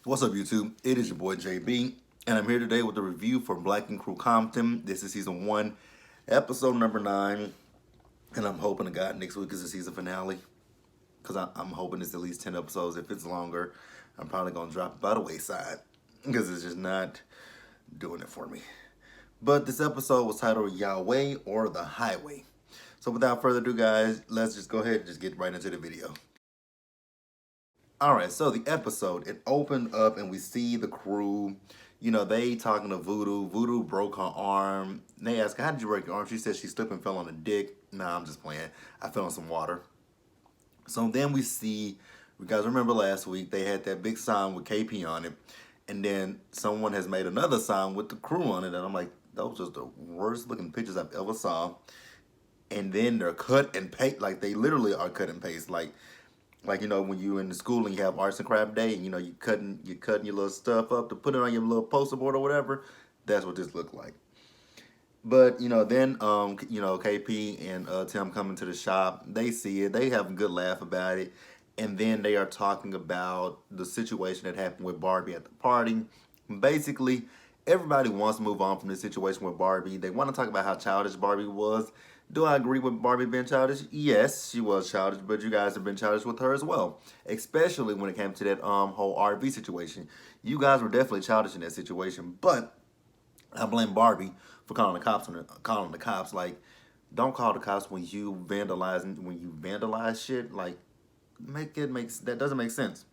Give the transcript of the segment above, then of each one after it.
What's up, YouTube? It is your boy JB, and I'm here today with a review for Black and Crew Compton. This is season 1, episode number 9, and I'm hoping to God next week is the season finale because I'm hoping it's at least 10 episodes. If it's longer, I'm probably going to drop it by the wayside because it's just not doing it for me. But this episode was titled Yahweh or the Highway. So without further ado, guys, let's just go ahead and just get right into the video. All right, so the episode, it opened up and we see the crew. They talking to Voodoo. Voodoo broke her arm. They ask her, how did you break your arm? She said she slipped and fell on a dick. Nah, I'm just playing. I fell in some water. So then we see, you guys remember last week, they had that big sign with KP on it. And then someone has made another sign with the crew on it. And I'm like, those are the worst looking pictures I've ever saw. And then they're cut and paste, like they literally are cut and paste. Like when you in the school and you have arts and craft day and you cutting your little stuff up to put it on your little poster board or whatever. That's what this looked like. But then KP and Tim come into the shop. They see it. They have a good laugh about it, and then they are talking about the situation that happened with Barbie at the party. Basically, everybody wants to move on from this situation with Barbie. They want to talk about how childish Barbie was. Do I agree with Barbie being childish? Yes, she was childish, but you guys have been childish with her as well. Especially when it came to that whole RV situation. You guys were definitely childish in that situation, but I blame Barbie for calling the cops on calling the cops. Like, don't call the cops when you vandalize shit. Like, that doesn't make sense.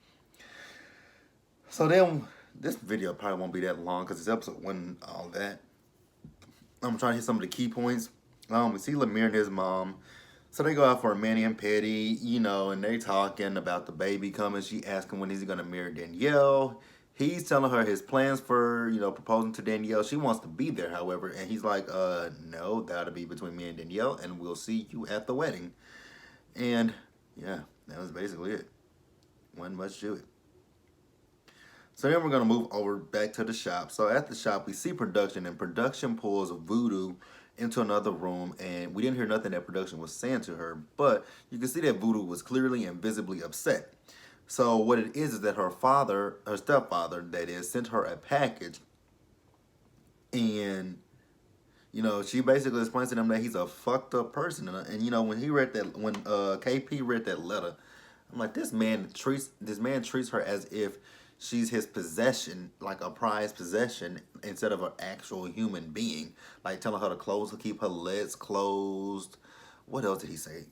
So then this video probably won't be that long because this episode wasn't all that. I'm trying to hit some of the key points. We see Lemire and his mom. So they go out for a mani and petty, and they talking about the baby coming. She asking when he's gonna marry Danielle. He's telling her his plans for, proposing to Danielle. She wants to be there, however, and he's like, no, that'll be between me and Danielle, and we'll see you at the wedding. And yeah, that was basically it. Wasn't much to it. So then we're gonna move over back to the shop. So at the shop, we see production, and production pulls Voodoo into another room, and we didn't hear nothing that production was saying to her, but you can see that Voodoo was clearly and visibly upset. So what it is that her stepfather, that is, sent her a package, and she basically explains to him that he's a fucked up person, and when KP read that letter, I'm like, this man treats her as if she's his possession, like a prized possession, instead of an actual human being. Like telling her to keep her legs closed. What else did he say?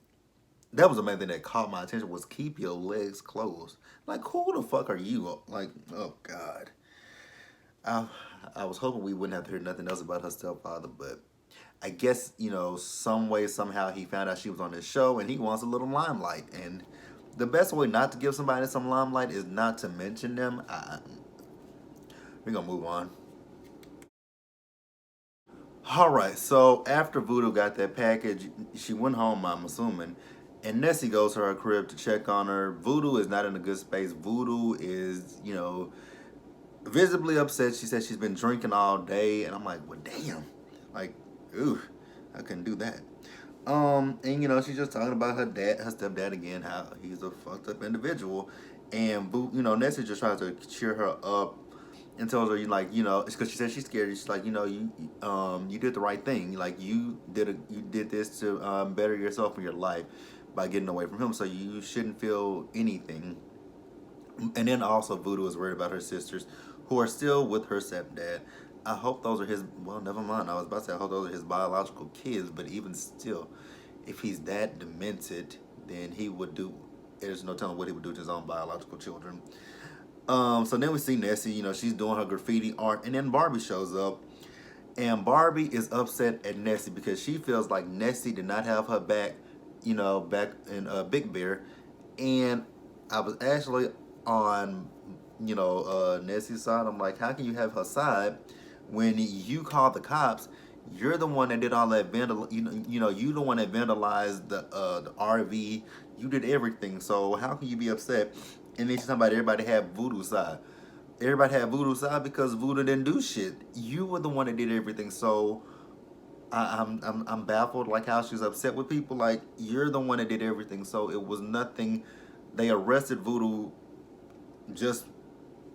That was the main thing that caught my attention was keep your legs closed. Like, who the fuck are you? Like, oh God. I, I was hoping we wouldn't have to hear nothing else about her stepfather, but I guess, some way, somehow he found out she was on this show and he wants a little limelight. And the best way not to give somebody some limelight is not to mention them. We're going to move on. All right, so after Voodoo got that package, she went home, I'm assuming, and Nessie goes to her crib to check on her. Voodoo is not in a good space. Voodoo is, visibly upset. She said she's been drinking all day, and I'm like, well, damn. Like, ooh, I couldn't do that. And she's just talking about her stepdad again, how he's a fucked up individual. And Nessie just tries to cheer her up and tells her, because she said she's scared. She's like, you did the right thing. Like you did this to better yourself in your life by getting away from him. So you shouldn't feel anything. And then also Voodoo is worried about her sisters, who are still with her stepdad. I hope those are his. Well, never mind. I was about to say I hope those are his biological kids, but even still, if he's that demented, then he would do. There's no telling what he would do to his own biological children. So then we see Nessie, she's doing her graffiti art, and then Barbie shows up, and Barbie is upset at Nessie because she feels like Nessie did not have her back, back in Big Bear, and I was actually on, Nessie's side. I'm like, how can you have her side when you called the cops? You're the one that did all that you the one that vandalized the RV. You did everything. So how can you be upset? And then she's talking about everybody had Voodoo side. Everybody had Voodoo side because Voodoo didn't do shit. You were the one that did everything. So I'm baffled, like how she's upset with people. Like, you're the one that did everything. So it was nothing. They arrested Voodoo just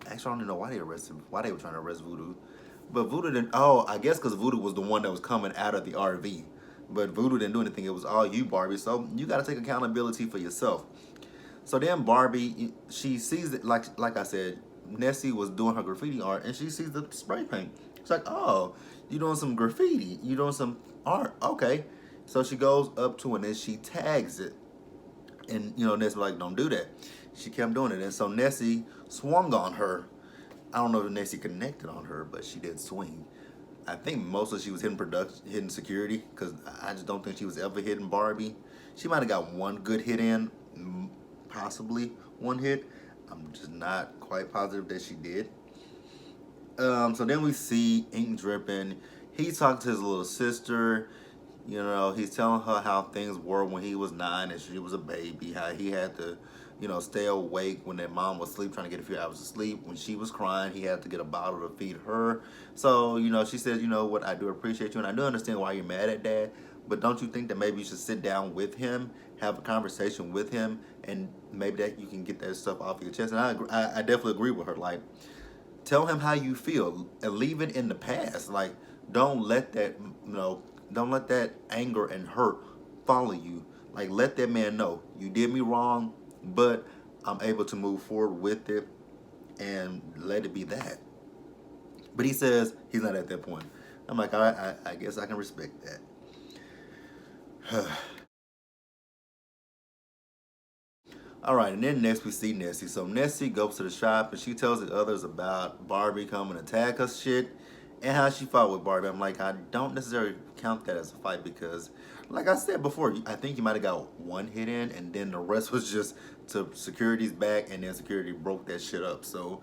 Actually, I don't even know why they were trying to arrest Voodoo. But Voodoo didn't. Oh, I guess because Voodoo was the one that was coming out of the RV. But Voodoo didn't do anything. It was all you, Barbie. So you got to take accountability for yourself. So then Barbie, she sees it like I said, Nessie was doing her graffiti art, and she sees the spray paint. She's like, "Oh, you doing some graffiti? You doing some art? Okay." So she goes up to it and she tags it, and Nessie was like, "Don't do that." She kept doing it, and so Nessie swung on her. I don't know if Nessie connected on her, but she did swing. I think mostly she was hitting security, because I just don't think she was ever hitting Barbie. She might have got one good hit in, possibly one hit. I'm just not quite positive that she did. So then we see ink dripping. He's talking to his little sister. He's telling her how things were when he was 9 and she was a baby. How he had to, stay awake when their mom was asleep, trying to get a few hours of sleep. When she was crying, he had to get a bottle to feed her. So, she says, "You know what, I do appreciate you, and I do understand why you're mad at Dad. But don't you think that maybe you should sit down with him, have a conversation with him, and maybe that you can get that stuff off your chest?" And I definitely agree with her. Like, tell him how you feel and leave it in the past. Like, don't let that, don't let that anger and hurt follow you. Like, let that man know you did me wrong, but I'm able to move forward with it, and let it be that. But he says he's not at that point. I'm like, all right, I guess I can respect that. All right, and then next we see Nessie. So Nessie goes to the shop and she tells the others about Barbie coming to attack us shit, and how she fought with Barbie. I'm like, I don't necessarily count that as a fight, because, like I said before, I think you might have got one hit in, and then the rest was just to security's back, and then security broke that shit up. So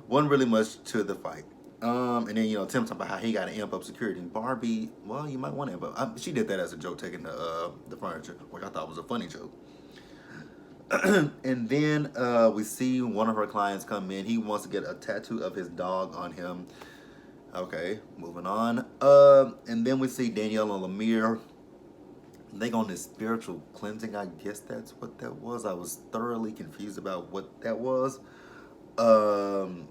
wasn't really much to the fight. And then Tim talking about how he got to amp up security. And Barbie, well, you might want to amp up. She did that as a joke, taking the furniture, which I thought was a funny joke. And then we see one of her clients come in. He wants to get a tattoo of his dog on him. Okay, moving on. And then we see Danielle and Lemire. They go on this spiritual cleansing. I guess that's what that was. I was thoroughly confused about what that was. Um,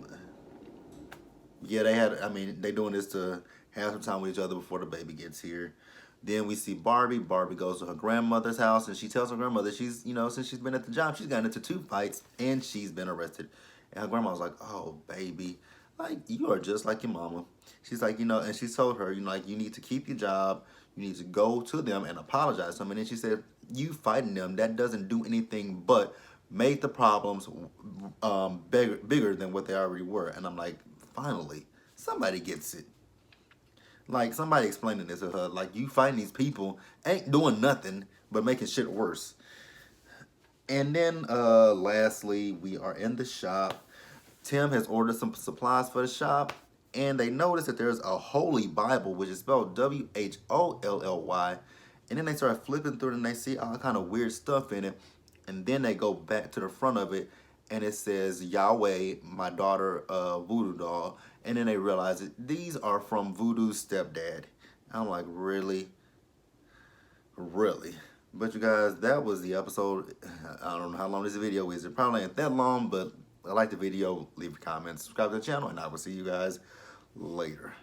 yeah, they had. I mean, they doing this to have some time with each other before the baby gets here. Then we see Barbie. Barbie goes to her grandmother's house, and she tells her grandmother she's, since she's been at the job, she's gotten into 2 fights and she's been arrested. And her grandma was like, "Oh, baby, like, you are just like your mama." She's like, and she told her, like, you need to keep your job. You need to go to them and apologize to them. And then she said, "You fighting them, that doesn't do anything but make the problems bigger than what they already were." And I'm like, finally, somebody gets it. Like, somebody explaining this to her. Like, you fighting these people ain't doing nothing but making shit worse. And then lastly, we are in the shop. Tim has ordered some supplies for the shop, and they notice that there's a Holy Bible, which is spelled Wholly. And then they start flipping through it, and they see all kind of weird stuff in it. And then they go back to the front of it, and it says, "Yahweh, my daughter, Voodoo doll." And then they realize that these are from Voodoo's stepdad. I'm like, really? Really? But you guys, that was the episode. I don't know how long this video is. It probably ain't that long, but I like the video. Leave a comment, subscribe to the channel, and I will see you guys later.